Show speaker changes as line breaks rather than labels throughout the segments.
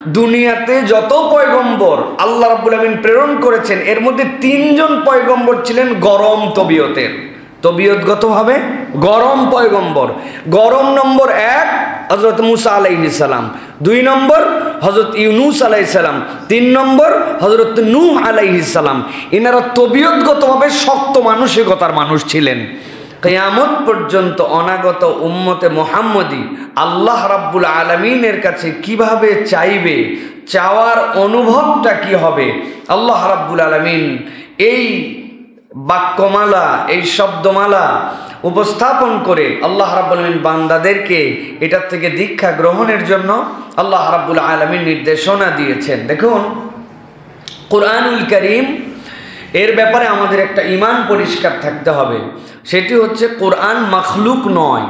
দুনিয়াতে যত পয়গম্বর আল্লাহ রাব্বুল আমিন প্রেরণ করেছেন এর মধ্যে 3 জন পয়গম্বর ছিলেন গরম তবিয়তের, তবিয়তগতভাবে গরম পয়গম্বর। গরম নম্বর 1 হযরত মুসা আলাইহিস সালাম, 2 নম্বর হযরত ইউনূস আলাইহিস সালাম, 3 নম্বর হযরত নূহ আলাইহিস সালাম। এনারা তবিয়তগতভাবে শক্ত মানসিকতার মানুষ ছিলেন। কিয়ামত পর্যন্ত অনাগত উম্মতে মুহাম্মদী আল্লাহ রাব্বুল আলামিনের কাছে কিভাবে চাইবে, চাওয়ার অনুভবটা কি হবে, আল্লাহ রাব্বুল আলামিন এই বাক্যমালা, এই শব্দমালা উপস্থাপন করে আল্লাহ রাব্বুল আলামিন বান্দাদেরকে এটার থেকে দীক্ষা গ্রহণের জন্য আল্লাহ রাব্বুল আলামিন নির্দেশনা দিয়েছেন। দেখুন, কুরআনুল কারীম এর ব্যাপারে আমাদের একটা ঈমান পরিষ্কার থাকতে হবে। সেটি হচ্ছে কোরআন মাখলুক নয়,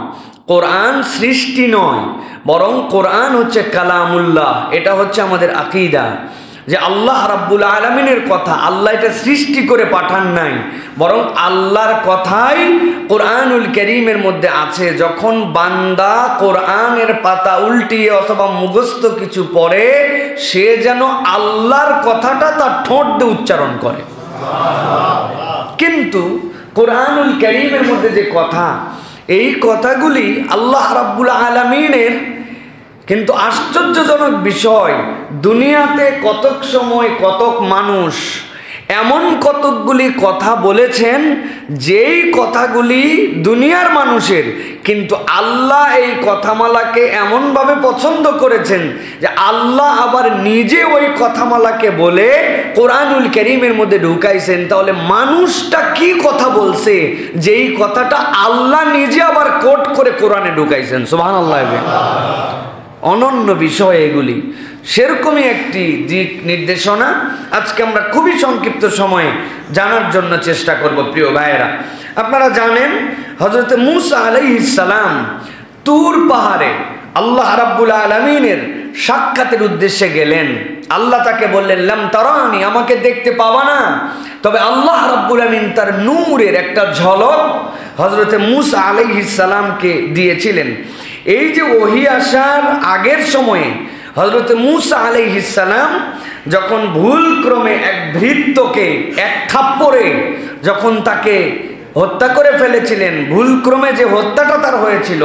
কোরআন সৃষ্টি নয়, বরং কোরআন হচ্ছে কালামুল্লাহ। এটা হচ্ছে আমাদের আকীদা যে আল্লাহ রাব্বুল আলামিনের কথা, আল্লাহ এটা সৃষ্টি করে পাঠান নাই, বরং আল্লাহর কথাই কোরআনুল কারীমের মধ্যে আছে। যখন বান্দা কোরআনের পাতা উল্টিয়ে অথবা মুখস্থ কিছু পড়ে, সে যেন আল্লাহর কথাটা তার ঠোঁট দিয়ে উচ্চারণ করে। কিন্তু কোরআনুল কারীমের মধ্যে যে কথা, এই কথাগুলি আল্লাহ রাব্বুল আলামিনের, কিন্তু আশ্চর্যজনক বিষয়, দুনিয়াতে কতক সময় কতক মানুষ এমন কতকগুলি কথা বলেছেন যেই কথাগুলি দুনিয়ার মানুষের, কিন্তু আল্লাহ এই কথামালাকে এমনভাবে পছন্দ করেছেন যে আল্লাহ আবার নিজে ওই কথামালাকে বলে কোরআনুল কারীমের মধ্যে ঢুকাইছেন। তাহলে মানুষটা কি কথা বলছে যেই কথাটা আল্লাহ নিজে আবার কোট করে কোরআনে ঢুকাইছেন। সুবহানাল্লাহ। অনন্য বিষয় এগুলি, সেরকমই একটি দিক নির্দেশনা আজকে আমরা খুবই সংক্ষিপ্ত সময়ে জানার জন্য চেষ্টা করব। প্রিয় ভাইয়েরা, আপনারা জানেন হযরত মুসা আলাইহিস সালাম তুর পাহাড়ে আল্লাহ রাব্বুল আলামিনের সাক্ষাতের উদ্দেশ্যে গেলেন। আল্লাহ তাকে বললেন, লাম তারানি, আমাকে দেখতে পাবা না, তবে আল্লাহ রাব্বুল আলামিন তার নূরের একটা ঝলক হযরত মুসা আলাইহিস সালামকে দিয়েছিলেন। এই যে ওহী আসার আগের সময়ে হযরত মুসা আলাইহিস সালাম যখন ভুলক্রমে এক ভৃত্যকে এক থাপ্পড়ে যখন তাকে হত্যা করে ফেলেছিলেন, ভুলক্রমে যে হত্যাটা তার হয়েছিল,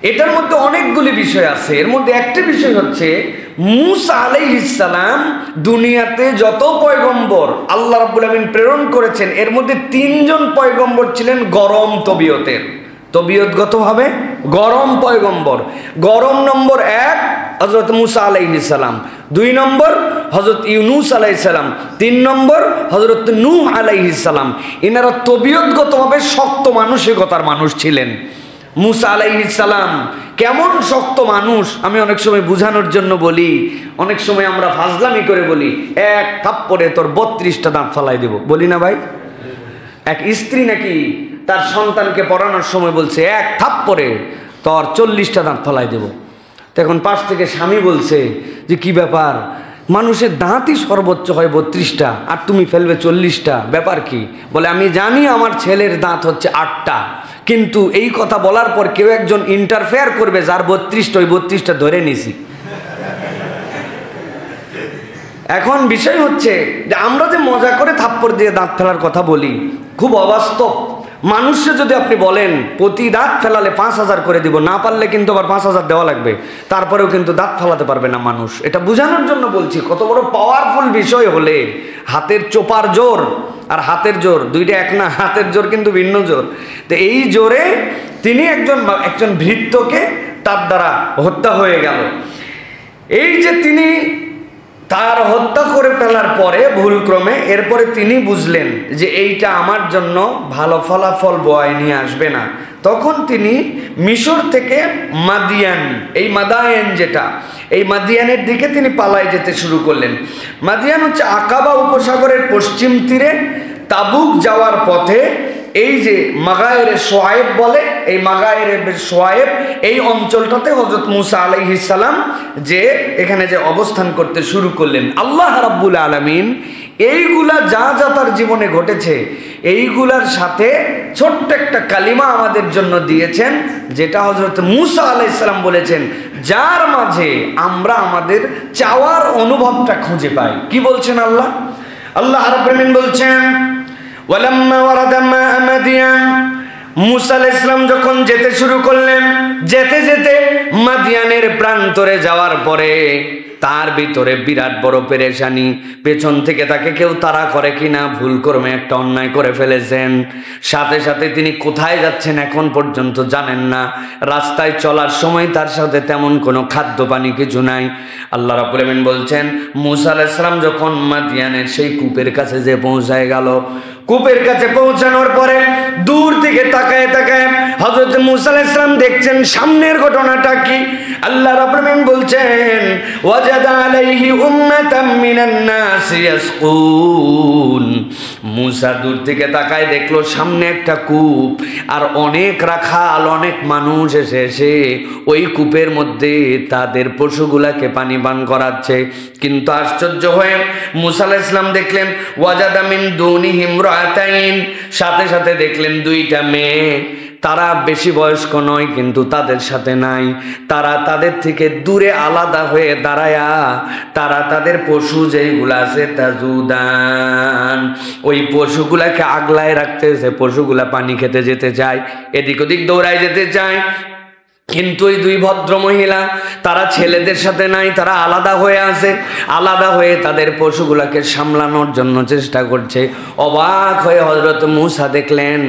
এটার মধ্যে অনেকগুলি বিষয় আছে। এর মধ্যে একটি বিষয় হচ্ছে মুসা আলাইহিস সালাম দুনিয়াতে যত পয়গম্বর আল্লাহ রাব্বুল আমিন প্রেরণ করেছেন এর মধ্যে 3 জন পয়গম্বর ছিলেন গরম তবিয়তের, তবিয়তগতভাবে গরম পয়গম্বর। গরম নম্বর 1 হযরত মুসা আলাইহিস সালাম, 2 নম্বর হযরত ইউনূস আলাইহিস সালাম, 3 নম্বর হযরত নূহ আলাইহিস সালাম। এনারা তবিয়তগতভাবে শক্ত মানসিকতার মানুষ ছিলেন। মুসা আলাইহিস সালাম কেমন শক্ত মানুষ, আমি অনেক সময় বোঝানোর জন্য বলি, অনেক সময় আমরা ফাজলামি করে বলি, এক থাপ্পড়ে তোর 32টা দাঁত ফালাই দেব, বলি না ভাই? এক স্ত্রী নাকি তার সন্তানকে পড়ানোর সময় বলছে, এক থাপ্পড়ে তোর 40টা দাঁত ফলাই দেব। তখন পাশ থেকে স্বামী বলছে যে কি ব্যাপার, মানুষের দাঁতই সর্বোচ্চ হয় 32টা আর তুমি ফেলবে 40টা, ব্যাপার কি? বলে, আমি জানি আমার ছেলের দাঁত হচ্ছে 8টা, কিন্তু এই কথা বলার পর কেউ একজন ইন্টারফেয়ার করবে যার 32টা, ওই 32টা ধরে নিছি। এখন বিষয় হচ্ছে যে আমরা যে মজা করে থাপ্পড় দিয়ে দাঁত ফেলার কথা বলি, খুব অবাস্তব। মানুষকে যদি আপনি বলেন প্রতি দাঁত ফেলালে 5000 করে দিব, না পারলে কিন্তু আবার 5000 দেওয়া লাগবে, তারপরেও কিন্তু দাঁত ফেলাতে পারবে না মানুষ। এটা বোঝানোর জন্য বলছি, কত বড় পাওয়ারফুল বিষয় হলে হাতের চোপার জোর আর হাতের জোর দুইটা এক না, হাতের জোর কিন্তু ভিন্ন জোর। তো এই জোরে তিনি একজন ভৃত্যকে তার দ্বারা হত্যা হয়ে গেল। এই যে তিনি তার হত্যা করে ফেলার পরে ভুলক্রমে, এরপরে তিনি বুঝলেন যে এইটা আমার জন্য ভালো ফলাফল বয়ে নিয়ে আসবে না। তখন তিনি মিশর থেকে মাদিয়ান, এই মাদায়েন যেটা, এই মাদিয়ানের দিকে তিনি পালায় যেতে শুরু করলেন। মাদিয়ান হচ্ছে আকাবা উপসাগরের পশ্চিম তীরে তাবুক যাওয়ার পথে। এই যে মাগায়েরে সোয়াইব বলে, এই মাগায়েরে সোয়াইব, এই অঞ্চলটাতে হযরত মুসা আলাইহিস সালাম যে এখানে যে অবস্থান করতে শুরু করলেন। আল্লাহ রাব্বুল আলামিন এইগুলা যা যা তার জীবনে ঘটেছে, এইগুলার সাথে ছোট্ট একটা কালিমা আমাদের জন্য দিয়েছেন, যেটা হযরত মুসা আলাইহিস সালাম বলেছেন, যার মাঝে আমরা আমাদের চাওয়ার অনুভবটা খুঁজে পাই। কি বলছেন আল্লাহ? আল্লাহ রাব্বুল আলামিন বলছেন, ওয়ালাম্মা ওয়ারাদা মাআ মাদিয়ান, মূসা আলাইহিস সালাম যখন যেতে শুরু করলেন, যেতে যেতে মাদিয়ানের প্রান্তরে যাওয়ার পরে তার ভিতরে বিরাট বড় পেরেশানি। পেছন থেকে তাকে কেউ তাড়া করে কিনা, ভুল কর্মে একটা অন্যায় করে ফেলেছেন। সাথে সাথে তিনি কোথায় যাচ্ছেন এখন পর্যন্ত জানেন না। রাস্তায় চলার সময় তার সাথে তেমন কোনো খাদ্য পানি কিছু নাই। আল্লাহ রাব্বুল আলামিন বলছেন, মূসা আলাইহিস সালাম যখন মাদিয়ানের সেই কূপের কাছে যে পৌঁছায় গেল, কূপের কাছে পৌঁছানোর পরে দূর থেকে তাকায় তাকায় হযরত মূসা আলাইহিস সালাম দেখছেন সামনের ঘটনাটা কি। আল্লাহ রাব্বুল আলামিন বলছেন, ওয়াজাদা আলাইহি উম্মাতাম মিনান নাস ইয়াসকুন। মূসা দূর থেকে তাকায় দেখলো সামনে একটা কূপ, আর অনেক রাখাল, অনেক মানুষ এসে ওই কূপের মধ্যে তাদের পশুগুলাকে পানি পান করাচ্ছে। কিন্তু আশ্চর্য হয়ে মূসা আলাইহিস সালাম দেখলেন, ওয়াজাদা মিন দুনিহিম রাতাইন, সাথে সাথে দেখলেন দুইটা মেয়ে। তারা বেশি বয়স্ক নয়, কিন্তু তাদের সাথে নাই। তারা তাদের থেকে দূরে আলাদা হয়ে দাঁড়ায়া তারা তাদের পশু যেইগুলা আছে তাজুদান, ওই পশুগুলাকে আগলায় রাখতেছে। পশুগুলা পানি খেতে যেতে চায়, এদিক ওদিক দৌড়ায় যেতে চায়, কিন্তু ওই দুই ভদ্র মহিলা তারা ছেলেদের সাথে নাই, তারা আলাদা হয়ে আছে। আলাদা হয়ে তাদের পশুগুলাকে সামলানোর জন্য চেষ্টা করছে। অবাক হয়ে হযরত মূসা দেখলেন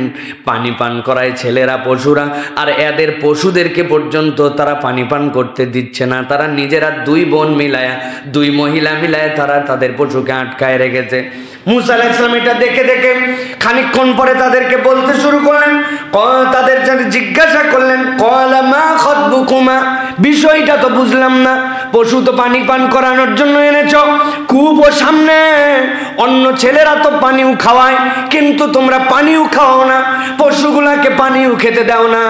পানি পান করায় ছেলেরা, পশুরা, আর এদের পশুদেরকে পর্যন্ত তারা পানি পান করতে দিচ্ছে না। তারা নিজেরা দুই বোন মিলায়া, দুই মহিলা মিলায়া তারা তাদের পশুকে আটকায় রেখেছে। মূসা আলাইহিস সালাম এটা দেখে দেখে খানিকক্ষণ পরে তাদেরকে বলতে শুরু করলেন, তাদের জিজ্ঞাসা করলেন, ক্বালা মা খাতবুকুমা, বিষয়টা তো বুঝলাম না। পশু তো পানি পান করানোর জন্য এনেছো, কূপ ও সামনে, অন্য ছেলেরা তো পানিও খাওয়ায়, কিন্তু তোমরা পানিও খাও না, পশুগুলাকে পানিও খেতে দাও না,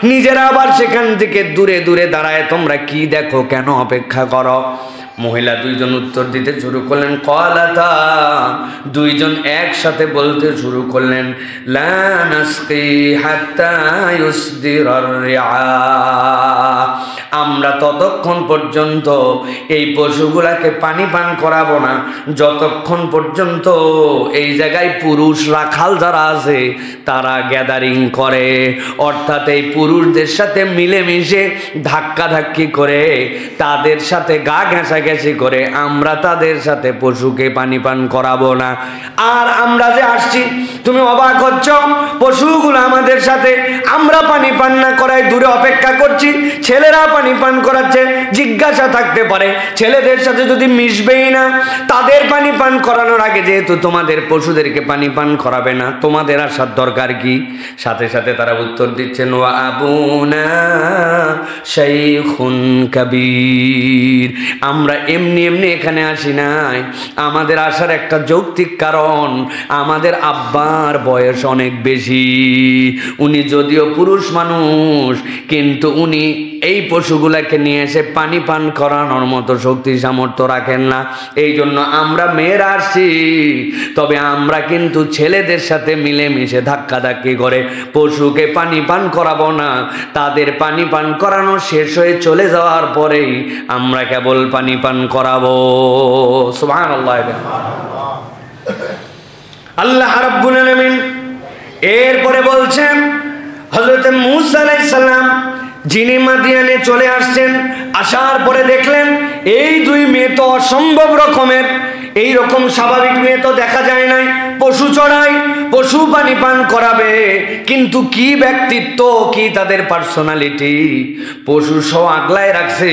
নিজেরা আবার সেখান থেকে দূরে দূরে দাঁড়ায় তোমরা কি দেখো, কেন অপেক্ষা করো? মহিলা দুইজন উত্তর দিতে শুরু করলেন, ক্বালাতা, দুইজন একসাথে বলতে শুরু করলেন, লা নাসকি হাত্তা ইউসদিরার রিআ, আমরা ততক্ষণ পর্যন্ত এই পশুগুলাকে পানি পান করাবো না যতক্ষণ পর্যন্ত এই জায়গায় পুরুষ রাখাল যারা আছে তারা গ্যাদারিং করে, অর্থাৎ এই পুরুষদের সাথে মিলেমিশে ধাক্কাধাক্কি করে, তাদের সাথে গা ঘেঁষাঘেঁষি করে আমরা তাদের সাথে পশুকে পানি পান করাবো না। আর আমরা যে আসছি, তুমি অবাক হচ্ছ, পশুগুলো আমাদের সাথে, আমরা পানি পান না করায় দূরে অপেক্ষা করছি, ছেলেরা পানি পান করাচ্ছে। জিজ্ঞাসা থাকতে পারে, ছেলেদের সাথে যদি মিশবেই না, তাদের পানি পান করানোর আগে যেহেতু তোমাদের পশুদেরকে পানি পান করাবে না, তোমাদের আসার দরকার কি? সাথে সাথে তারা উত্তর দিচ্ছেন, ওয়া আবুনা শাইখুন কাবীর, আমরা এমনি এমনি এখানে আসি নাই, আমাদের আসার একটা যৌক্তিক কারণ, আমাদের আব্বার বয়স অনেক বেশি, উনি যদিও পুরুষ মানুষ কিন্তু উনি এই পশুগুলাকে নিয়ে এসে পানি পান করানোর মতো শক্তি সামর্থ্য রাখেন না, এই জন্য আমরা মেয়েরা আসছি। তবে আমরা কিন্তু ছেলেদের সাথে মিলেমিশে ধাক্কাধাক্কি করে পশুকে পানি পান করাবো না, তাদের পানি পান করানো শেষ হয়ে চলে যাওয়ার পরেই আমরা কেবল পানি পান করাবো। সুবহানাল্লাহ। আল্লাহ রাব্বুল আলামিন এরপরে বলছেন, হযরত মূসা আলাইহিস সালাম যিনি মাদিয়ানে চলে আসছেন, আসার পরে দেখলেন এই দুই মেয়ে তো অসম্ভব রকমের, এই রকম স্বাভাবিক মেয়ে তো দেখা যায় নাই, পশু চড়ায়, পশু পানি পান করাবে, কিন্তু কি ব্যক্তিত্ব, কি তাদের পার্সোনালিটি, পশু সব আগলায় রাখছে,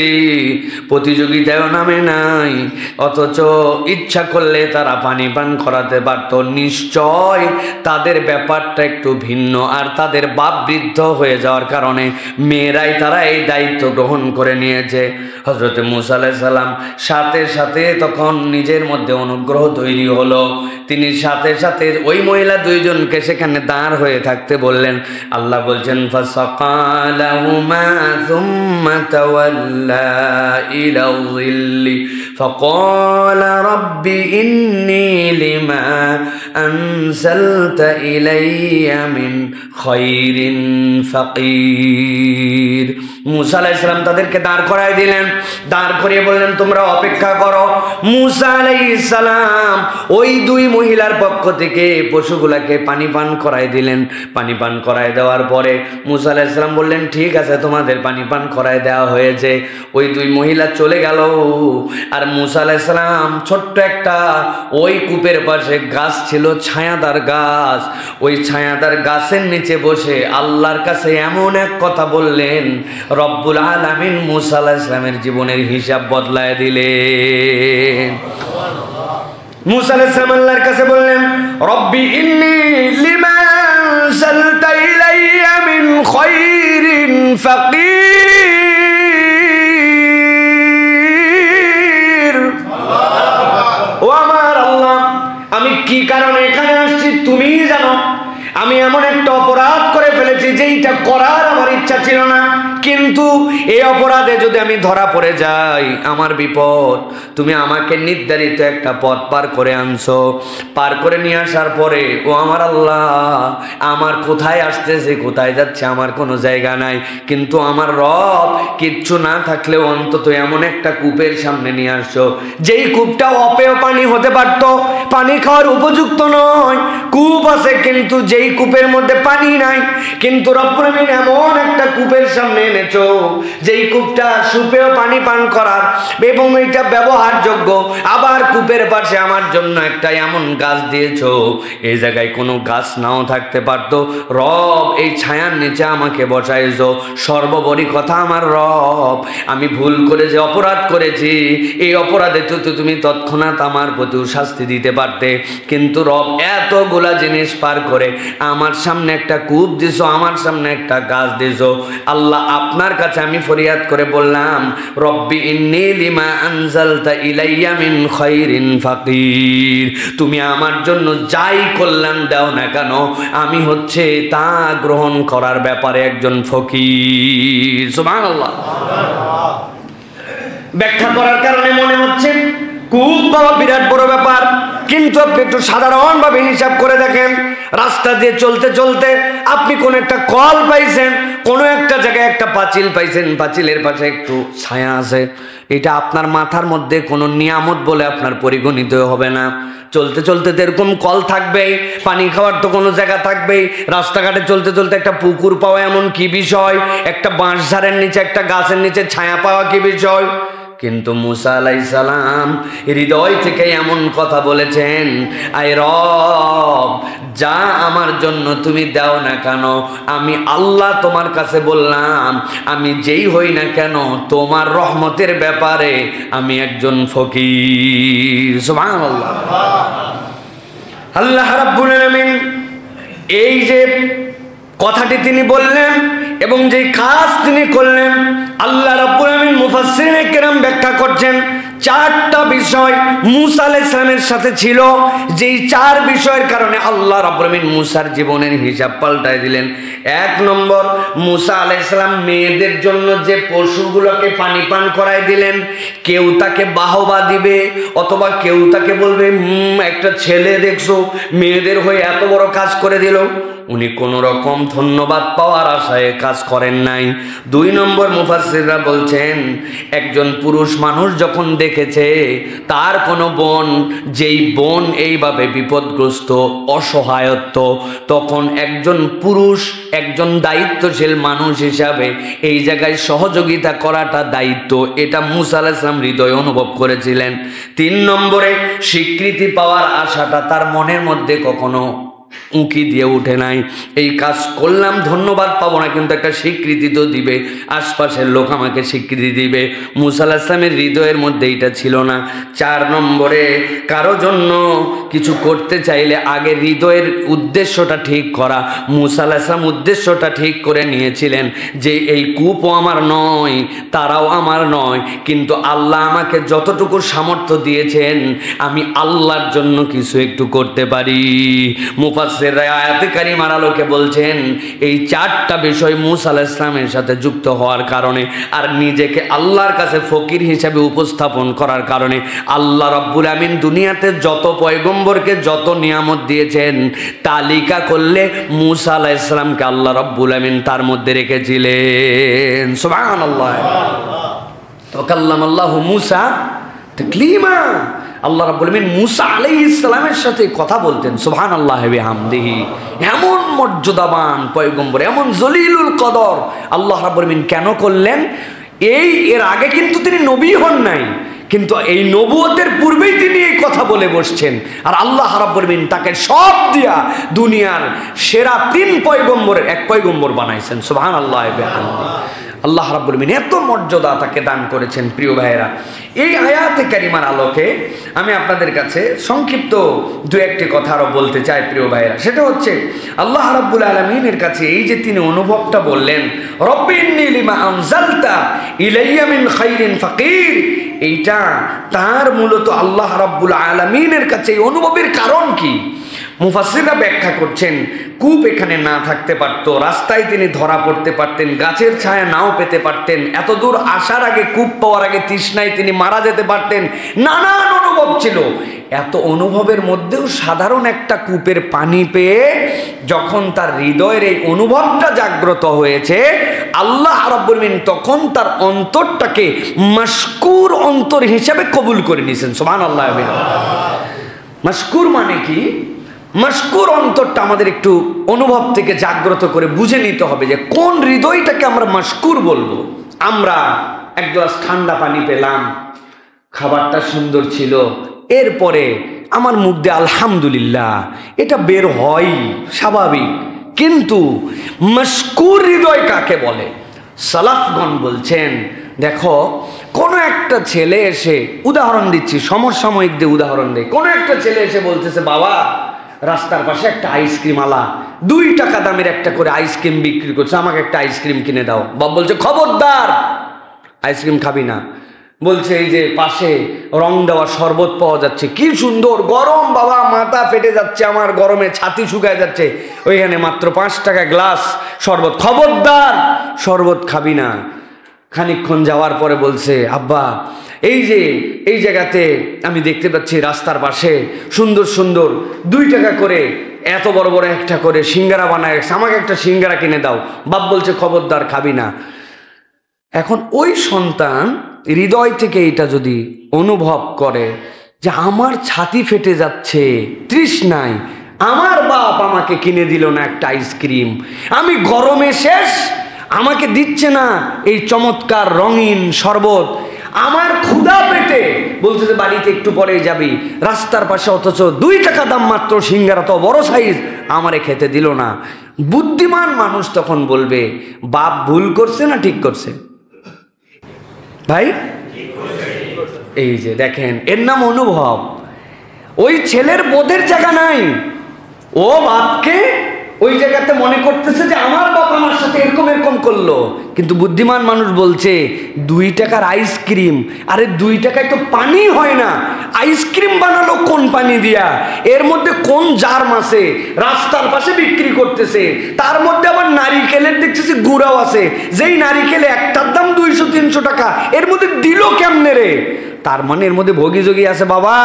প্রতিযোগিতায়ও নামে নাই, অথচ ইচ্ছা করলে তারা পানি পান করাতে পারত। নিশ্চয় তাদের ব্যাপারটা একটু ভিন্ন, আর তাদের বাপ বৃদ্ধ হয়ে যাওয়ার কারণে মেয়েরাই তারা এই দায়িত্ব গ্রহণ করে নিয়েছে। হযরত মূসা আলাইহিস সালাম সাথে সাথে তখন নিজের মধ্যে অনুগ্রহ তৈরি হলো, তিনি সাথে সাথে ওই মহিলা দুইজনকে সেখানে দাঁড় হয়ে থাকতে বললেন। আল্লাহ বলছেন, ফাসাকালাহুমা সুম্মা তাওয়াল্লা ইলা যিল্লি ফাকালা রাব্বি ইন্নী লিমা আনসালতা ইলাইয়া মিন খায়রিন ফাকির। মুসা আলাইহিস সালাম তাদেরকে দাঁড় করায় দিলেন, দাঁড় করিয়ে বললেন তোমরা অপেক্ষা করো। মুসা আলাইহিস সালাম ওই দুই মহিলার পক্ষ থেকে পশুগুলাকে পানি পান করায় দিলেন। পানি পান করায় দেওয়ার পরে মুসা আলাইহিস সালাম বললেন ঠিক আছে তোমাদের পানি পান করায় দেওয়া হয়েছে। ওই দুই মহিলা চলে গেল। আর মুসা আলাইহিস সালাম ছোট্ট একটা ওই কূপের পাশে গাছ ছিল, ছায়াদার গাছ, ওই ছায়াদার গাছের নিচে বসে আল্লাহর কাছে এমন এক কথা বললেন, রব্বুল আলামিন মুসা আলাইহিস সালামের জীবনের হিসাব বদলায় দিলেন। মুসা আলাইহিস সালাম আল্লাহর কাছে বললেন, রব্বি ইন্নী লিমা আনসালতা ইলাইয়া মিন খায়রিন ফাকির। ও আমার আল্লাহ, আমি কি কারণে এখানে আসছি তুমিই জানো। আমি এমন একটা অপরাধ করে ফেলেছি যেইটা করার আমার ইচ্ছা ছিল না, কিন্তু এই অপরাধে যদি আমি ধরা পড়ে যাই আমার বিপদ। তুমি আমাকে নির্ধারিত একটা পথ পার করে আনছো, পার করে নিয়ে আসার পরে ও আমার আল্লাহ, আমার কোথায় আসতেছে কোথায় যাচ্ছে আমার কোনো জায়গা নাই, কিন্তু আমার রব কিচ্ছু না থাকলেও অন্তত এমন একটা কূপের সামনে নিয়ে আসছো যেই কূপটা অপেয় পানি হতে পারতো, পানি খাওয়ার উপযুক্ত নয়। কূপ আছে কিন্তু যেই কূপের মধ্যে পানি নাই, কিন্তু রব্বুল আমিন এমন একটা কূপের সামনে এনেছো যেই কূপটা সুপেয় পানি পান করার এবং এটা ব্যবহারযোগ্য। আবার কূপের পাশে আমার জন্য একটা এমন গাছ দিয়েছো, এই জায়গায় কোনো গাছ নাও থাকতে পারতো। রব এই ছায়ার নিচে আমাকে বসাইছো। সর্বোপরি কথা আমার রব, আমি ভুল করে যে অপরাধ করেছি এই অপরাধে তো তুমি তৎক্ষণাৎ আমার প্রতি শাস্তি দিতে পারতে, কিন্তু রব এতগুলা জিনিস পার করে আমার সামনে একটা কূপ দিছো, আমার সামনে একটা গাছ দিছো। আল্লাহ আপনার কাছে আমি ফরিয়াদ করে বললাম, রব্বি ইন্নী লিমা আনজালতা ইলাইয়া মিন খায়রিন ফাকির। তুমি আমার জন্য যাই কল্যাণ দাও না কেন আমি হচ্ছে তা গ্রহণ করার ব্যাপারে একজন ফকির। সুবহানাল্লাহ। ব্যাখ্যা করার কারণে মনে হচ্ছে কূপ পাওয়া বিরাট বড় ব্যাপার, কিন্তু আপনি একটু সাধারণভাবে হিসাব করে দেখেন। রাস্তা দিয়ে চলতে চলতে আপনি কোন একটা কল পাইছেন, কোনো একটা জায়গায় একটা পাঁচিল পাইছেন, পাঁচিলের পাশে একটু ছায়া আছে, এটা আপনার মাথার মধ্যে কোনো নিয়ামত বলে আপনার পরিগণিত হবে না। চলতে চলতে তো এরকম কল থাকবেই, পানি খাওয়ার তো কোনো জায়গা থাকবেই। রাস্তাঘাটে চলতে চলতে একটা পুকুর পাওয়া এমন কি বিষয়, একটা বাঁশঝাড়ের নিচে একটা গাছের নিচে ছায়া পাওয়া কি বিষয়। কিন্তু মুসা আলাইহিস সালাম হৃদয় থেকে এমন কথা বলেছেন, আয় রব যা আমার জন্য তুমি দাও না কেন, আমি আল্লাহ তোমার কাছে বললাম আমি যেই হই না কেন তোমার রহমতের ব্যাপারে আমি একজন ফকির। সুবহানাল্লাহ। আল্লাহ রাব্বুল আলামিন এই যে কথাটি তিনি বললেন এবং যে কাজ তিনি করলেন, আল্লাহ রাব্বুল আলামিন মুফাসসিরিনে কেরাম ব্যাখ্যা করছেন চারটা বিষয় মুসা আলাইহিস সালামের সাথে ছিল, যেই চার বিষয়ের কারণে আল্লাহ রাব্বুল আলামিন মুসার জীবনের হিসাব পাল্টায় দিলেন। এক নম্বর, মুসা আলাইহিস সালাম মেয়েদের জন্য যে পশুগুলোকে পানি পান করায় দিলেন, কেউ তাকে বাহবা দিবে অথবা কেউ তাকে বলবে একটা ছেলে দেখছো মেয়েদের হয়ে এত বড় কাজ করে দিল, উনি কোন রকম ধন্যবাদ পাওয়ার আশায় কাজ করেন নাই। দুই নম্বর, মুফাসসিররা বলছেন একজন পুরুষ মানুষ যখন দেখেছে তার কোনো বোন, যেই বোন এইভাবে বিপদগ্রস্ত অসহায়ত্ব, তখন একজন পুরুষ একজন দায়িত্বশীল মানুষ হিসাবে এই জায়গায় সহযোগিতা করাটা দায়িত্ব, এটা মুসা আলাইহিস সালাম হৃদয়ে অনুভব করেছিলেন। তিন নম্বরে, স্বীকৃতি পাওয়ার আশাটা তার মনের মধ্যে কখনো উঁকি দিয়ে উঠে নাই। এই কাজ করলাম ধন্যবাদ পাবো না, কিন্তু একটা স্বীকৃতি তো দিবে, আশপাশের লোক আমাকে স্বীকৃতি দিবে। মুসা আলাইহিস সালামের হৃদয়ের মধ্যে এটা ছিল না। চার নম্বরে, কারো জন্য কিছু করতে চাইলে আগে হৃদয়ের উদ্দেশ্যটা ঠিক করা। মুসা আলাইহিস সালাম উদ্দেশ্যটা ঠিক করে নিয়েছিলেন যে এই কূপও আমার নয়, তারাও আমার নয়, কিন্তু আল্লাহ আমাকে যতটুকু সামর্থ্য দিয়েছেন আমি আল্লাহর জন্য কিছু একটু করতে পারি। মুফাসসিররা আয়াতে কারিমার আলোকে বলছেন এই চারটা বিষয় মূসা আলাইহিস সালামের সাথে যুক্ত হওয়ার কারণে আর নিজেকে আল্লাহর কাছে ফকির হিসেবে উপস্থাপন করার কারণে আল্লাহ রাব্বুল আমিন দুনিয়াতে যত পয়গম্বরকে যত নিয়ামত দিয়েছেন তালিকা করলে মূসা আলাইহিস সালামকে আল্লাহ রাব্বুল আমিন তার মধ্যে রেখেছিলেন। সুবহানাল্লাহ। ওয়া কাল্লামাল্লাহু মূসা তাকলিমা। আল্লাহ রাব্বুল আমিন মূসা আলাইহিস সালামের সাথে কথা বলতেন। সুবহানাল্লাহি ওয়া বিহামদিহি। এমন মর্যাদাবান পয়গম্বর, এমন জলিলুল কদর আল্লাহ রাব্বুল আমিন কেন করলেন? এর আগে কিন্তু তিনি নবী হন নাই, কিন্তু এই নবুয়তের পূর্বেই তিনি এই কথা বলে বসছেন। আর আল্লাহ রাব্বুল আমিন তাকে সব দিয়া দুনিয়ার সেরা 3 পয়গম্বরের এক পয়গম্বর বানাইছেন। সুবহানাল্লাহি ওয়া বিহামদিহি। আল্লাহ রাব্বুল আমিন এত মর্যাদা তাকে দান করেছেন। প্রিয় ভাইয়েরা, এই আয়াতে কারিমার আলোকে আমি আপনাদের কাছে সংক্ষিপ্ত দু একটি কথা আরো বলতে চাই প্রিয় ভাইয়েরা। সেটা হচ্ছে আল্লাহ রাব্বুল আলামিনের কাছে এই যে তিনি অনুভবটা বললেন, রব্বি ইন্নী লিমা আনজালতা ইলাইয়া মিন খাইরিন ফাকির, এইটা তার মূলত আল্লাহ রাব্বুল আলামিনের কাছে এই অনুভবের কারণ কি? মুফাসসিররা ব্যাখ্যা করছেন, কূপ এখানে না থাকতে পারত, রাস্তায় তিনি ধরা পড়তে পারতেন, গাছের ছায়া নাও পেতে পারতেন, এত দূর আসার আগে কূপ পাওয়ার আগে তৃষ্ণায় তিনি মারা যেতে পারতেন, নানান অনুভব ছিল। এত অনুভবের মধ্যেও সাধারণ একটা কূপের পানি পেয়ে যখন তার হৃদয়ের এই অনুভবটা জাগ্রত হয়েছে, আল্লাহ রাব্বুল আমিন তখন তার অন্তরটাকে মাশকুর অন্তর হিসেবে কবুল করে নিয়েছেন। সুবহানাল্লাহ। মাশকুর মানে কি? মাশকুর অন্তরটা আমাদের একটু অনুভব থেকে জাগ্রত করে বুঝে নিতে হবে যে কোন হৃদয়টাকে আমরা মাশকুর বলবো। আমরা এক গ্লাস ঠান্ডা পানি পেলাম, খাবারটা সুন্দর ছিল, এরপরে আমার মুখ দিয়ে আলহামদুলিল্লাহ এটা বের হয় স্বাভাবিক, কিন্তু মাশকুর হৃদয় কাকে বলে? সালাফগণ বলছেন, দেখো কোনো একটা ছেলে এসে, উদাহরণ দিচ্ছি, সমসাময়িক দিয়ে উদাহরণ দেয়, কোনো একটা ছেলে এসে বলতেছে, বাবা রাস্তার পাশে একটা আইসক্রিম আলা 2 টাকা দামের একটা করে আইসক্রিম বিক্রি করছে, আমাকে একটা আইসক্রিম কিনে দাও। বাবা বলছে, খবরদার, আইসক্রিম খাবি না। বলছে, এই যে পাশে রং দেওয়া শরবত পাওয়া যাচ্ছে, কি সুন্দর গরম, বাবা মাথা ফেটে যাচ্ছে আমার, গরমে ছাতি শুকায় যাচ্ছে, ওইখানে মাত্র 5 টাকা গ্লাস শরবত, খবরদার শরবত খাবি না। খানিকক্ষণ যাওয়ার পরে বলছে, আব্বা এই যে এই জায়গাতে আমি দেখতে পাচ্ছি রাস্তার পাশে সুন্দর সুন্দর 2 টাকা করে এত বড় বড় একটা করে সিঙ্গারা বানায়, আমাকে একটা সিঙ্গারা কিনে দাও। বাপ বলছে, খবরদার খাবি না। এখন ওই সন্তান হৃদয় থেকে এটা যদি অনুভব করে যে আমার ছাতি ফেটে যাচ্ছে তৃষ্ণায়, আমার বাপ আমাকে কিনে দিল না একটা আইসক্রিম, আমি গরমে শেষ, আমাকে দিচ্ছে না এই চমৎকার রঙিন শরবত, আমার ক্ষুধা পেটে বলছে যে বাড়িতে একটু পরে যাবি, রাস্তার পাশে অথচ 2 টাকা দাম মাত্র সিঙ্গারা, তো বড় সাইজ, আমারে খেতে দিল না। বুদ্ধিমান মানুষ তখন বলবে, বাপ ভুল করছে না ঠিক করছে? ভাই এই যে দেখেন, এর নাম অনুভব। ওই ছেলের বোধের জায়গা নাই, ও বাপকে ওই জায়গাতে মনে করতেছে যে আমার বাপ আমার সাথে এরকম এরকম করলো, কিন্তু বুদ্ধিমান মানুষ বলছে 2 টাকার আইসক্রিম, আরে 2 টাকায় তো পানি হয় না, আইসক্রিম বানালো কোন পানি দিয়া, এর মধ্যে কোন জার্ম আছে, রাস্তার পাশে বিক্রি করতেছে, তার মধ্যে আবার নারিকেলের দেখতেছি গুঁড়াও আছে, যেই নারিকেলে একটার দাম 200-300 টাকা, এর মধ্যে দিল কেমনে রে? তার মানে এর মধ্যে ভোগী যোগী আছে। বাবা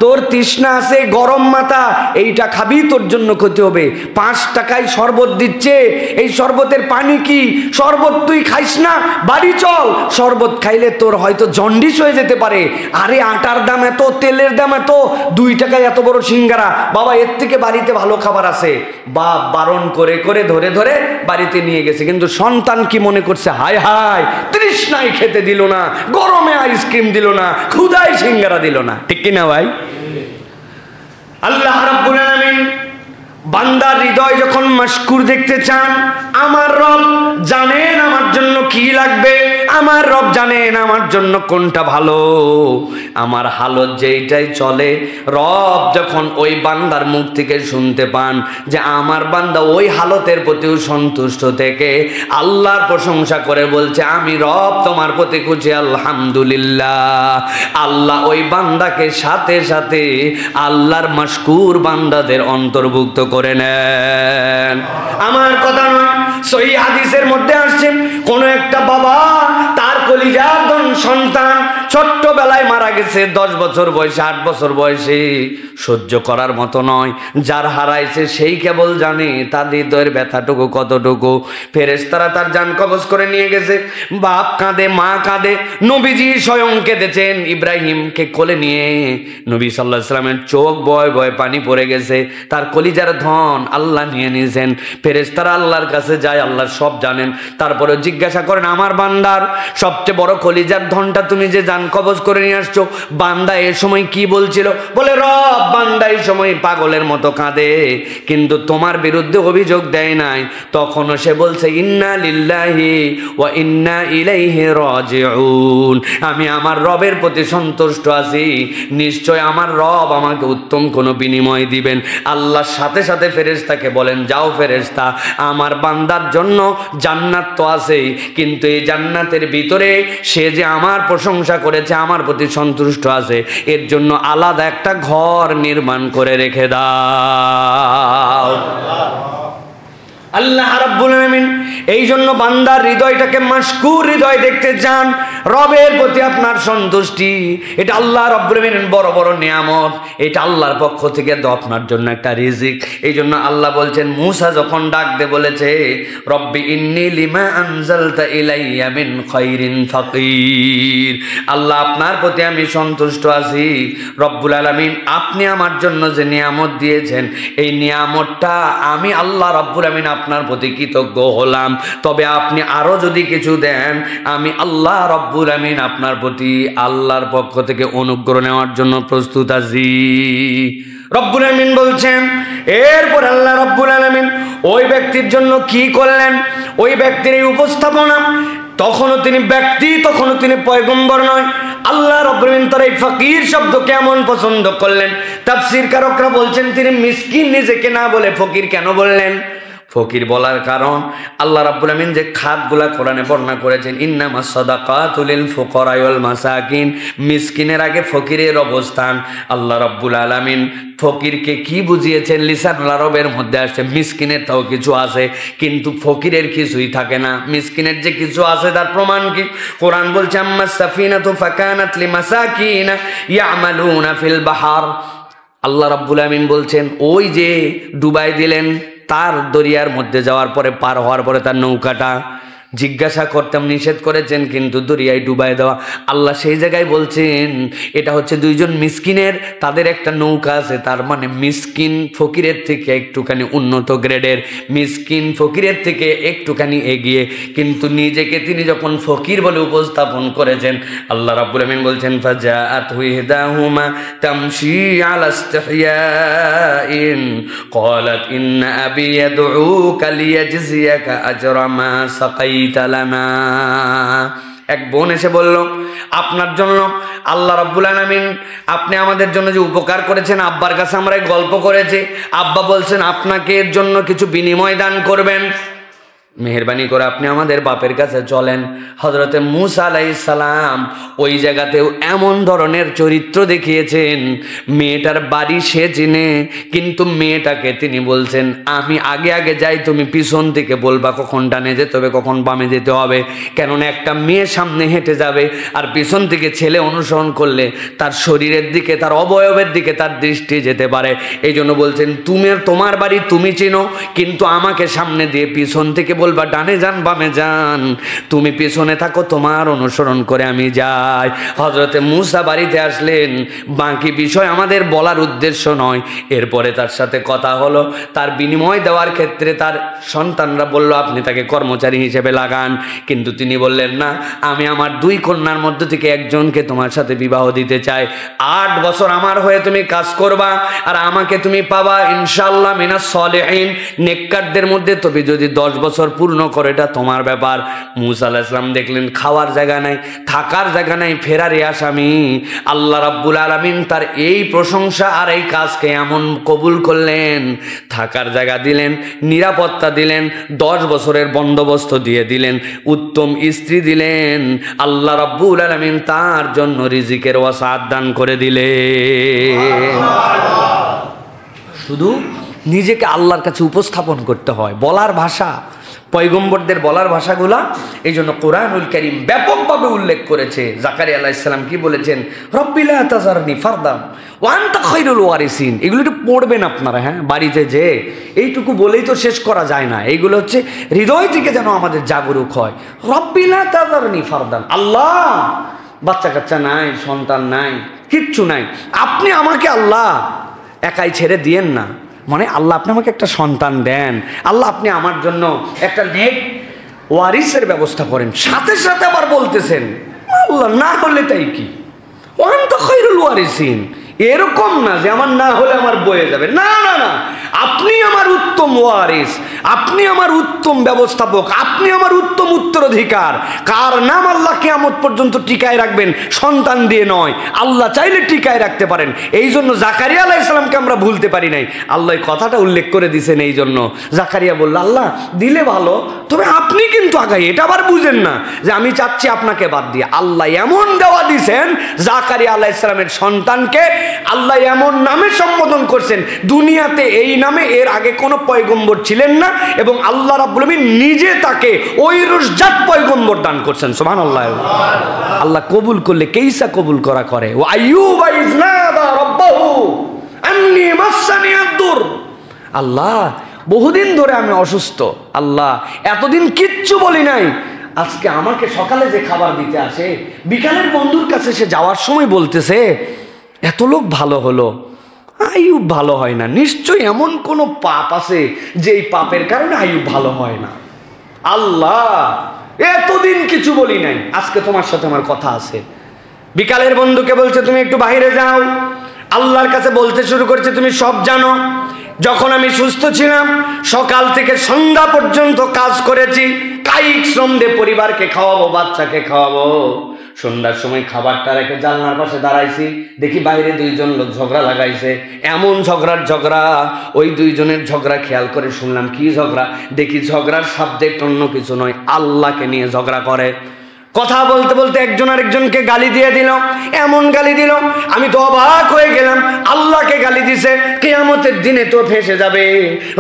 তোর তৃষ্ণা আছে, গরম মাথা, এইটা খাবি, তোর জন্য ক্ষতি হবে। 5 টাকায় শরবত দিচ্ছে, এই শরবতের পানি কি? শরবত তুই খাইস না, বাড়ি চল, শরবত খাইলে তোর হয়তো জন্ডিস হয়ে যেতে পারে। আরে আটার দাম এত, তেলের দাম এত, 2 টাকায় এত বড় সিঙ্গারা, বাবা এর থেকে বাড়িতে ভালো খাবার আছে। বাপ বারণ করে করে ধরে ধরে বাড়িতে নিয়ে গেছে, কিন্তু সন্তান কি মনে করছে, হায় হায় তৃষ্ণায় খেতে দিল না, গরমে আইসক্রিম দিল না, ক্ষুধায় সিঙ্গারা দিল না। ঠিক কিনা ভাই? আল্লাহ রাব্বুল আলামিন বান্দার হৃদয় যখন মাশকুর দেখতে চান, আমার রব জানেন আমার জন্য কি লাগবে, আমার রব জানেন আমার জন্য কোনটা ভালো, আমার হালত যেইটাই চলে। রব যখন ওই বান্দার মুখ থেকে শুনতে পান যে আমার বান্দা ওই হালতের প্রতিও সন্তুষ্ট থেকে আল্লাহর প্রশংসা করে বলছে আমি রব তোমার প্রতি খুশি, আলহামদুলিল্লাহ, আল্লাহ ওই বান্দাকে সাথে সাথে আল্লাহর মাশকুর বান্দাদের অন্তর্ভুক্ত করে নেন। আমার কথা নয়, সহিহ হাদিসের মধ্যে আসছে কোন একটা বাবা তার কলিজার সন্তান ছোট্টবেলায় মারা গেছে, 10 বছর বয়সে, 8 বছর বয়সে, সহ্য করার মতো নয়। যার হারাইছে সেই কেবল জানে তার হৃদয়ের ব্যথাটুকু কতটুকু। ফেরেশতারা তার জান কবজ করে নিয়ে গেছে। বাপ কাঁদে, মা কাঁদে, নবীজি স্বয়ং কেঁদেছেন। ইব্রাহিমকে কোলে নিয়ে নবী সাল্লাল্লাহু আলাইহি ওয়াসাল্লামের চোখ বয় বয় পানি পড়ে গেছে। তার কলিজার ধন আল্লাহ নিয়ে নিয়েছেন। ফেরেশতারা আল্লাহর কাছে যায়, আল্লাহ সব জানেন। তারপরে জিজ্ঞাসা করেন আমার বান্দার সবচেয়ে বড় কলিজার ধনটা তুমি যে জান কবজ করে নিয়ে আসছো, বান্দা এ সময় কি বলছিল? বলে রব বান্দা এই সময় পাগলের মতো কাঁদে, কিন্তু তোমার বিরুদ্ধে অভিযোগ দেয় নাই। তখনও সে বলছে ইন্না লিল্লাহি ওয়া ইন্না ইলাইহি রাজিউন, আমি আমার রবের প্রতি সন্তুষ্ট আছি, নিশ্চয় আমার রব আমাকে উত্তম কোনো বিনিময় দিবেন। আল্লাহর সাথে সাথে ফেরেশতাকে বলেন যাও ফেরেশতা, আমার বান্দার জন্য জান্নাত তো আছেই, কিন্তু এই জান্নাতের ভিতরে সে যে আমার প্রশংসা করেছে, আমার প্রতি সন্তুষ্ট আছে, এর জন্য আলাদা একটা ঘর নির্মাণ করে রেখে দাও। আল্লাহ রাব্বুল আলামিন এই জন্য বান্দার হৃদয়টাকে মাশকুর হৃদয় দেখতে চান। রবের প্রতি আপনার সন্তুষ্টি, এটা আল্লাহ রাব্বুল আলামিনের বড় বড় নিয়ামত, এটা আল্লাহর পক্ষ থেকে তো আপনার জন্য একটা রিজিক। এই জন্য আল্লাহ বলছেন, মূসা যখন ডাক দে বলেছে রব্বি ইন্নী লিমা আনজালতা ইলাইয়া মিন খায়রিন ফাকির, আল্লাহ আপনার প্রতি আমি সন্তুষ্ট আছি। রব্বুল আলামিন আপনি আমার জন্য যে নিয়ামত দিয়েছেন, এই নিয়ামতটা আমি আল্লাহ রাব্বুল আলামিন আপনার প্রতি কৃতজ্ঞ হলাম। তবে আপনি আরো যদি কিছু দেন, আমি আল্লাহ রব্বুল আমিন আপনার প্রতি আল্লাহর পক্ষ থেকে অনুগ্রহ নেওয়ার জন্য প্রস্তুত আছি। রব্বুল আমিন বলছেন, এরপর আল্লাহ রব্বুল আমিন ওই ব্যক্তির জন্য কি করলেন? ওই ব্যক্তির এই উপস্থাপনা, তখনও তিনি ব্যক্তি, তখনও তিনি পয়গম্বর নয়। আল্লাহ রাব্বুল আমিন তার এই ফকির শব্দ কেমন পছন্দ করলেন? তাফসীর কারকরা বলছেন তিনি মিসকিন নিজেকে না বলে ফকির কেন বললেন? ফকির বলার কারণ আল্লাহ রাব্বুল আমিন যে খাতগুলা কোরআনে বর্ণনা করেছেন, ইন্নামাস সাদাকাতু লিল ফুকারা ওয়াল মাসাকিন, মিসকিনের আগে ফকিরের অবস্থান। আল্লাহ রাব্বুল আলামিন ফকিরকে কি বুঝিয়েছেন? লিসানুল আরবের মধ্যে আসছে মিসকিনের তাও কিছু আছে, কিন্তু ফকিরের কিছুই থাকে না। মিসকিনের যে কিছু আছে তার প্রমাণ কি? কোরআন বলছে আম্মাস সাফিনাতু ফাকানাত লিমাসাকিনা ইয়ামালুনা ফিল বাহার। আল্লাহ রাব্বুল আমিন বলছেন ওই যে ডুবাই দিলেন, তার দরিয়ার মধ্যে যাওয়ার পরে, পার হওয়ার পরে তার নৌকাটা জিজ্ঞাসা করতাম নিষেধ করেছেন, কিন্তু দরিয়ায় ডুবাই দেওয়া। আল্লাহ সেই জায়গায় বলছেন এটা হচ্ছে দুইজন মিসকিনের, তাদের একটা নৌকা আছে। তার মানে মিসকিন ফকিরের থেকে একটুখানি উন্নত গ্রেডের, মিসকিন ফকিরের থেকে একটুখানি এগিয়ে, কিন্তু নিজেকে তিনি যখন ফকির বলে উপস্থাপন করেছেন, আল্লাহ রাব্বুল আমিন বলছেন ফাজাআতহু ইহদাহুমা তামশি আলা ইসতিহয়াইন ক্বালাত ইন্না আবি ইয়াদউকা লিয়াজজিয়াকা আজরা মা সাকাই। এক বোন এসে বলল আপনার জন্য আল্লাহ রাব্বুল আলামিন আপনি আমাদের জন্য যে উপকার করেছেন, আব্বার কাছে আমরা গল্প করেছি, আব্বা বলছেন আপনাকে এর জন্য কিছু বিনিময় দান করবেন, মেহেরবানি করে আপনি আমাদের বাপের কাছে চলেন। হযরতে মূসা আলাইহিস সালাম ওই জায়গাতেও এমন ধরনের চরিত্র দেখিয়েছেন, মেয়েটার বাড়ি সে চিনে, কিন্তু মেয়েটাকে তিনি বলছেন আমি আগে আগে যাই, তুমি পিছন থেকে বলবা কখন ডানে যেতে হবে কখন বামে যেতে হবে, কেননা একটা মেয়ে সামনে হেঁটে যাবে আর পিছন থেকে ছেলে অনুসরণ করলে তার শরীরের দিকে, তার অবয়বের দিকে তার দৃষ্টি যেতে পারে। এই জন্য বলছেন তুমি তোমার বাড়ি তুমি চিনো, কিন্তু আমাকে সামনে দিয়ে পিছন থেকে বলবা ডানে যান বামে যান, তুমি পিছনে থাকো, তোমার অনুসরণ করে আমি যাই। হযরতে মূসা বাড়িতে আসলেন, বাকি বিষয় আমাদের বলার উদ্দেশ্য নয়। এরপরে তার সাথে কথা হলো, তার বিনিময় দেওয়ার ক্ষেত্রে তার সন্তানরা বলল আপনি তাকে কর্মচারী হিসেবে লাগান, কিন্তু তিনি বললেন না, আমি আমার 2 কন্যার মধ্য থেকে একজনকে তোমার সাথে বিবাহ দিতে চাই, 8 বছর আমার হয়ে তুমি কাজ করবা আর আমাকে তুমি পাবা ইনশাআল্লাহ মিনাস সলিহিন, নেককারদের মধ্যে। তবে যদি 10 বছর পূর্ণ করো, এটা তোমার ব্যাপার। মূসা আলাইহিস সালাম দেখলেন খাওয়ার জায়গা নাই, থাকার জায়গা নাই, ফেরারি আসামি। আল্লাহ রাব্বুল আলামিন তার এই প্রশংসা আর এই কাজকে এমন কবুল করলেন, থাকার জায়গা দিলেন, নিরাপত্তা দিলেন, 10 বছরের বন্দোবস্ত দিয়ে দিলেন, উত্তম স্ত্রী দিলেন। আল্লাহ রাব্বুল আলামিন তার জন্য রিজিকের ওয়াসাআত দান করে দিলেন। শুধু নিজেকে আল্লাহর কাছে উপস্থাপন করতে হয়, বলার ভাষা, পয়গম্বরদের বলার ভাষাগুলা। এই জন্য কোরআনুল কারীম ব্যাপকভাবে উল্লেখ করেছে। জাকারিয়া আলাইহিস সালাম কি বলেছেন? রব্বি লা তাযারনি ফারদান ওয়া আনতা খায়রুল ওয়ারিসিন। এগুলো একটু পড়বেন আপনারা, হ্যাঁ, বাড়িতে যে এইটুকু বলেই তো শেষ করা যায় না। এইগুলো হচ্ছে হৃদয় থেকে যেন আমাদের জাগরুক হয়। রব্বি লা তাযারনি ফারদান, আল্লাহ বাচ্চা কাচ্চা নাই, সন্তান নাই, কিচ্ছু নাই, আপনি আমাকে আল্লাহ একাই ছেড়ে দিয়েন না। মানে আল্লাহ আপনি আমাকে একটা সন্তান দেন, আল্লাহ আপনি আমার জন্য একটা নেক ওয়ারিসের ব্যবস্থা করেন। সাথে সাথে আবার বলতেছেন আল্লাহ না হলে তাই কি, ওয়ান্তা খায়রুল ওয়ারিসিন। এরকম না যে আমার না হলে আমার বয়ে যাবে, না না না, আপনি আমার উত্তম ওয়ারিস, আপনি আমার উত্তম ব্যবস্থাপক, আপনি আমার উত্তম উত্তরাধিকার। কার নাম আল্লাহ কিয়ামত পর্যন্ত টিকায় রাখবেন? সন্তান দিয়ে নয়, আল্লাহ চাইলে টিকায় রাখতে পারেন। এই জন্য জাকারিয়া আলাইহিস সালামকে আমরা ভুলতে পারি নাই। আল্লাহ এই কথাটা উল্লেখ করে দিয়েছেন। এই জন্য জাকারিয়া বলল আল্লাহ দিলে ভালো, তবে আপনি কিন্তু আগাই, এটা আবার বুঝেন না যে আমি চাচ্ছি আপনাকে বাদ দিয়ে। আল্লাহ এমন দেওয়া দিয়েছেন, জাকারিয়া আলাইহিস সালামের সন্তানকে আল্লাহ এমন নামে সম্বোধন করছেন, দুনিয়াতে এই নামে এর আগে কোনো পয়গম্বর ছিলেন না, এবং আল্লাহ রাব্বুল আমিন নিজে তাকে ওই রুশজাত পয়গম্বর দান করছেন। সুবহানাল্লাহ। আল্লাহ কবুল করলে কেইসা কবুল করা করে। ও আইয়ুব ইয নাদা রাব্বাহু আন্নী মাসসানি আদ-দুর। আল্লাহ বহুদিন ধরে আমি অসুস্থ, আল্লাহ এতদিন কিচ্ছু বলি নাই, আজকে আমাকে সকালে যে খাবার দিতে আসে, বিকালের বন্ধুর কাছে সে যাওয়ার সময় বলতেছে এত লোক ভালো হলো, আইয়ুব ভালো হয় না। নিশ্চয়ই এমন কোনো পাপ আছে যে এই পাপের কারণে আইয়ুব ভালো হয় না। আল্লাহ এতদিন কিছু বলি নাই, আজকে তোমার সাথে আমার কথা আছে। বিকালের বন্ধুকে বলছে তুমি একটু বাইরে যাও, আল্লাহর কাছে বলতে শুরু করছে তুমি সব জানো। যখন আমি সুস্থ ছিলাম সকাল থেকে সন্ধ্যা পর্যন্ত কাজ করেছি, কায়িক শ্রম দিয়ে পরিবারকে খাওয়াবো, বাচ্চাকে খাওয়াবো। সন্ধ্যার সময় খাবারটা রেখে জানলার পাশে দাঁড়াইছি, দেখি বাইরে 2 জন লোক ঝগড়া লাগাইছে। এমন ঝগড়া, ওই 2 জনের ঝগড়া খেয়াল করে শুনলাম কি ঝগড়া, দেখি ঝগড়ার সাবজেক্ট অন্য কিছু নয়, আল্লাহকে নিয়ে ঝগড়া করে। কথা বলতে বলতে একজন আরেকজনকে গালি দিয়ে দিল, এমন গালি দিল আমি তো অবাক হয়ে গেলাম। আল্লাহকে গালি দিছে, কিয়ামতের দিনে তো ফেঁসে যাবে।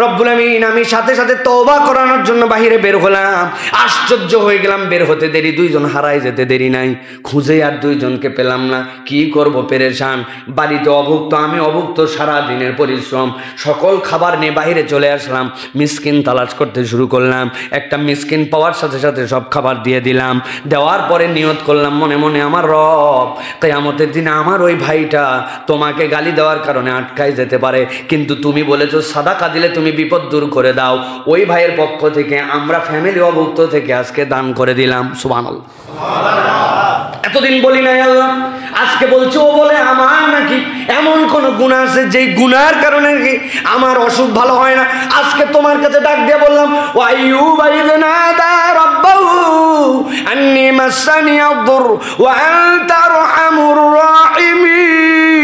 রব্বুল আমিন, আমি সাথে সাথে তওবা করানোর জন্য বাহিরে বের হলাম, আশ্চর্য হয়ে গেলাম, বের হতে দেরি, 2 জন হারায় যেতে দেরি নাই। খুঁজে আর 2 জনকে পেলাম না, কি করব পেরেশান। বাড়িতে অভুক্ত, আমি অভুক্ত, সারা দিনের পরিশ্রম, সকল খাবার নিয়ে বাইরে চলে আসলাম। মিসকিন তালাশ করতে শুরু করলাম, একটা মিসকিন পাওয়ার সাথে সাথে সব খাবার দিয়ে দিলাম। দেওয়ার পরে নিয়ত করলাম মনে মনে, আমার রব কিয়ামতের দিনে আমার ওই ভাইটা তোমাকে গালি দেওয়ার কারণে আটকায় যেতে পারে, কিন্তু তুমি বলেছো সাদাকা দিলে তুমি বিপদ দূর করে দাও। ওই ভাইয়ের পক্ষ থেকে আমরা ফ্যামিলি অভুক্ত থেকে আজকে দান করে দিলাম। সুবহানাল্লাহ। এতদিন বলি নাই আল্লাহ, আজকে বলছো ও বলে আমার নাকি এমন কোন গুনাহ আছে যেই গুনার কারণে আমার অসুখ ভালো হয় না। আজকে তোমার কাছে ডাক দিয়ে বললাম ওয়া আইয়ুব ইয নাদা রাব্বাহু আন্নী মাসসানি আদ-দুর ওয়া আনতা আরহামুর রাহিমিন।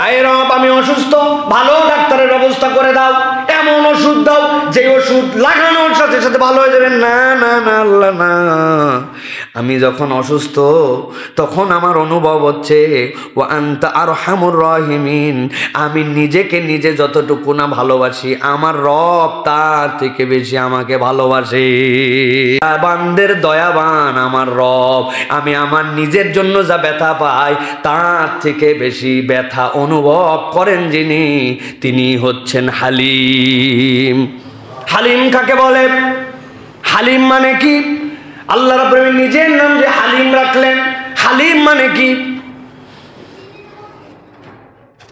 আয় রব, আমি অসুস্থ, ভালো ডাক্তারের ব্যবস্থা করে দাও, এমন ওষুধ দাও যে ওষুধ লাগানোর সাথে সাথে ভালো হয়ে যাবে। না না না আল্লাহ না, আমি যখন অসুস্থ তখন আমার অনুভব হচ্ছে ওয়া আনতা আরহামুর রাহিমিন, আমি নিজেকে নিজে যতটুকু না ভালোবাসি আমার রব তার থেকে বেশি আমাকে ভালোবাসে। বান্দের দয়াবান আমার রব, আমি আমার নিজের জন্য যা ব্যথা পাই তার থেকে বেশি ব্যথা অনুভব করেন যিনি, তিনি হচ্ছেন হালিম। হালিম কাকে বলে? হালিম মানে কি? আল্লাহ রাব্বুল আমিন নিজের নাম যে হালিম রাখলেন। হালিম মানে কি?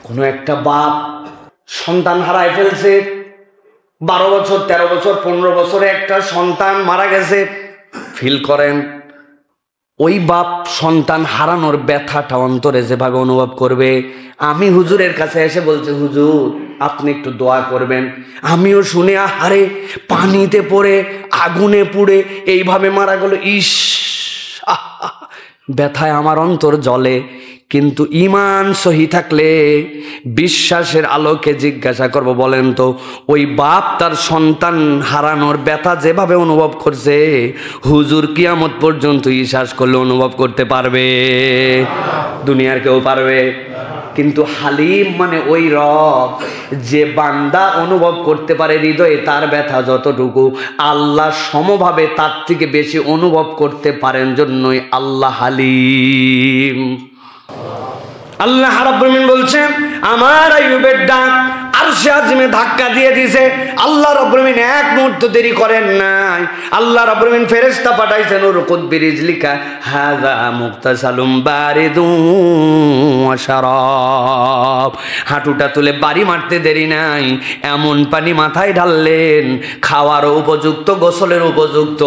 কোন একটা বাপ সন্তান হারায় ফেলছে, 12 বছর 13 বছর 15 বছরে একটা সন্তান মারা গেছে, ফিল করেন ওই বাপ সন্তান হারানোর ব্যথাটা অন্তরে যেভাবে অনুভব করবে। আমি হুজুরের কাছে এসে বলছি হুজুর আপনি একটু দোয়া করবেন। আমিও শুনে আহারে পানিতে পড়ে আগুনে পুড়ে এইভাবে মারা গেল, ইস ব্যথায় আমার অন্তর জ্বলে। কিন্তু ঈমান সহি থাকলে বিশ্বাসের আলোকে জিজ্ঞাসা করব, বলেন তো ওই বাপ তার সন্তান হারানোর ব্যথা যেভাবে অনুভব করছে, হুজুর কিয়ামত পর্যন্ত বিশ্বাস করলে অনুভব করতে পারবে? দুনিয়ার কেউ পারবে? কিন্তু হালিম মানে ওই রব যে বান্দা অনুভব করতে পারে হৃদয়ে তার ব্যথা যতটুকু, আল্লাহ সমভাবে তার থেকে বেশি অনুভব করতে পারেন, জন্যই আল্লাহ হালিম। আল্লাহ রাব্বুল আলামিন বলছেন আমার আইয়ুবের ডাক আরশে আজিমে ধাক্কা দিয়ে দিয়েছে। আল্লাহ রাব্বুল আলামিন এক মুহূর্ত দেরি করেন নাই। আল্লাহ রাব্বুল আলামিন ফেরেশতা পাঠাইছেন, উরকুদ বিরিজলিকা হাযা মুগতাসালুম বারিদুন ওয়া শারাব। হাঁটুটা তুলে বাড়ি মারতে দেরি নাই, এমন পানি মাথায় ঢাললেন খাওয়ার উপযুক্ত, গোসলের উপযুক্ত।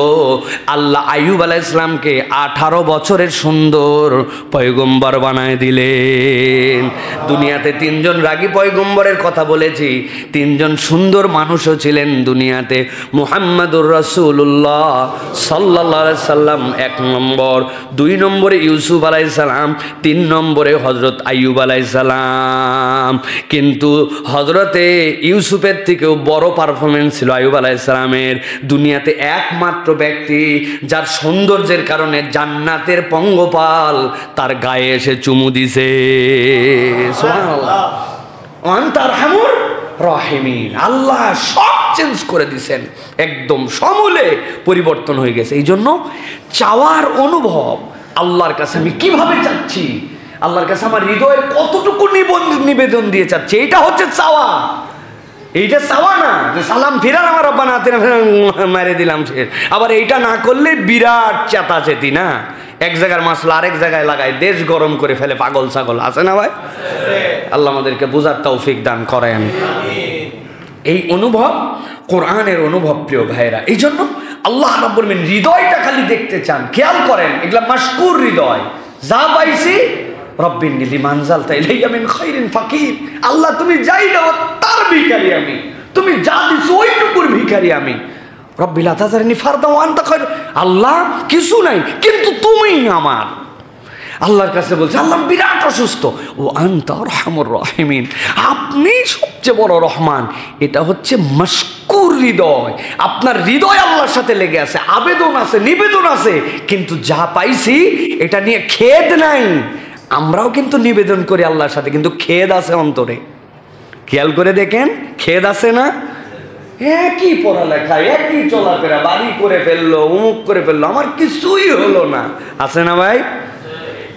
আল্লাহ আইয়ুব আলাইহিস সালামকে 18 বছরের সুন্দর পয়গম্বর বানায় দিলেন। দুনিয়াতে 3 জন রাগী পয়গম্বরের কথা বলেছি, 3 জন সুন্দর মানুষও ছিলেন দুনিয়াতে। মুহাম্মাদুর রাসূলুল্লাহ সাল্লাল্লাহু আলাইহি সাল্লাম 1 নম্বর, 2 নম্বরে ইউসুফ আলাইহিস সালাম, 3 নম্বরে হযরত আইয়ুব আলাইহিস সালাম। কিন্তু হযরতে ইউসুফের থেকেও বড় পারফরম্যান্স ছিল আইয়ুব আলাইহিস সালামের। দুনিয়াতে একমাত্র ব্যক্তি যার সৌন্দর্যের কারণে জান্নাতের পঙ্গপাল তার গায়ে এসে চুমু দিছে। সুবহানাল্লাহ। আনতা আরহামুর রাহিমিন। আল্লাহ সব চেঞ্জ করে দিয়েছেন, একদম সমূলে পরিবর্তন হয়ে গেছে। এই জন্য চাওয়ার অনুভব, আল্লাহর কাছে আমি কিভাবে চাচ্ছি, আল্লাহর কাছে আমার হৃদয়ের কতটুকু নিবেদন দিয়ে চাচ্ছি, এইটা হচ্ছে চাওয়া। এইটা চাওয়া না যে সালাম ফিরান আমার রব্বানা আতিনা মেরে দিলাম শেষ। আবার এইটা না করলে বিরাট চেতাচেতি না, এক জায়গার মাসলা আরেক জায়গায় লাগায় দেশ গরম করে ফেলে, পাগল ছাগল আছে না ভাই? আল্লাহ আমাদেরকে বুঝার তৌফিক দান করেন। এই অনুভব কোরআনের অনুভব প্রিয় ভাইরা। এই জন্য আল্লাহ রাব্বুল আলামিন হৃদয়টা খালি দেখতে চান। খেয়াল করেন, এগুলা মাশকুর হৃদয়। যা পাইছি রব্বিন লিমান জালতা ইলাইয়া মিন খাইরিন ফাকির। আল্লাহ তুমি যাই দাও তার ভিখারি আমি, তুমি যা দিছো ওইটুকুর ভিখারি আমি। রব্বিল আতাজারনি ফারদা ওয়া আনতা খায়র। আল্লাহ কিছু নাই কিন্তু তুমিই আমার। আল্লাহর কাছে বলছে আল্লাহ বিরাট অসুস্থ, ও আনতা আরহামুর রাহিমিন, আপনি সবচেয়ে বড় রহমান। এটা হচ্ছে মাশকুর হৃদয়। আপনার হৃদয় আল্লাহর সাথে লেগে আছে, আবেদন আছে, নিবেদন আছে, কিন্তু যা পাইছি এটা নিয়ে খেদ নাই। আমরাও কিন্তু নিবেদন করি আল্লাহর সাথে, কিন্তু খেদ আছে অন্তরে। খেয়াল করে দেখেন, খেদ আছে না? একই পড়ালেখা, একই চলাফেরা, বাড়ি করে ফেললো, অমুক করে ফেললো, আমার কিছুই হলো না, আছে না ভাই?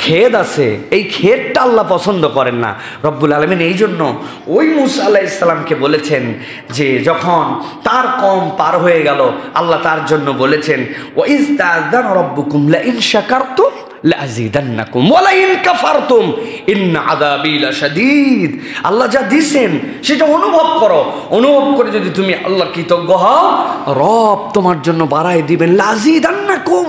খেদ আছে। এই খেদটা আল্লাহ পছন্দ করেন না রব্বুল আলামিন। এই জন্য ওই মুসা আলাইহিস সালামকে বলেছেন যে যখন তার কওম পার হয়ে গেল, আল্লাহ তার জন্য বলেছেন ওয়াইজ তাআযানা রাব্বুকুম লা ইন শাকারতুম লাযিদান্নাকুম ওয়া লা ইন কাফারতুম ইন্না আযাবি লাশাদীদ। আল্লাহ যা দিয়েছেন সেটা অনুভব করো, অনুভব করে যদি তুমি আল্লাহর কৃতজ্ঞ হও, রব তোমার জন্য বাড়ায় দিবেন। লাযিদান্নাকুম।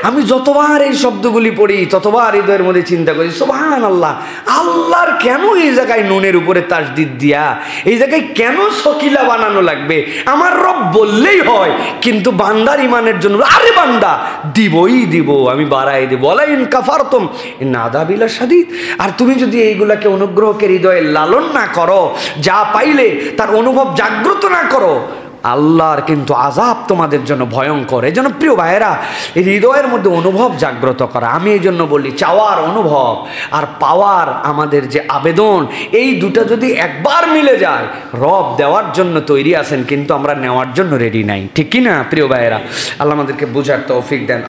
আমি যতবার এই শব্দগুলি পড়ি ততবার হৃদয়ের মধ্যে চিন্তা করি সুবহানাল্লাহ, আল্লাহর কেন এই জায়গায় নুনের উপরে তাসদিদ দিয়া এই জায়গায় কেন শকিলা বানানো লাগবে? আমার রব বললেই হয়, কিন্তু বান্দার ইমানের জন্য আরে বান্দা দিবই দিব, আমি বাড়াই দেব। ওয়ালা ইন কাফারতুম ইন্না আযাবি লাশাদীদ। আর তুমি যদি এইগুলাকে অনুগ্রহকে হৃদয়ে লালন না করো, যা পাইলে তার অনুভব জাগ্রত না করো, আল্লাহর কিন্তু আযাব তোমাদের জন্য ভয়ঙ্কর। এই জন্য প্রিয় ভাইয়েরা, এই হৃদয়ের মধ্যে অনুভব জাগ্রত করা, আমি এই জন্য বলি চাওয়ার অনুভব আর পাওয়ার আমাদের যে আবেদন, এই দুটা যদি একবার মিলে যায়, রব দেওয়ার জন্য তৈরি আছেন, কিন্তু আমরা নেওয়ার জন্য রেডি নাই। ঠিক কি না প্রিয় ভাইয়েরা? আল্লাহ আমাদেরকে বুঝার তৌফিক দেন।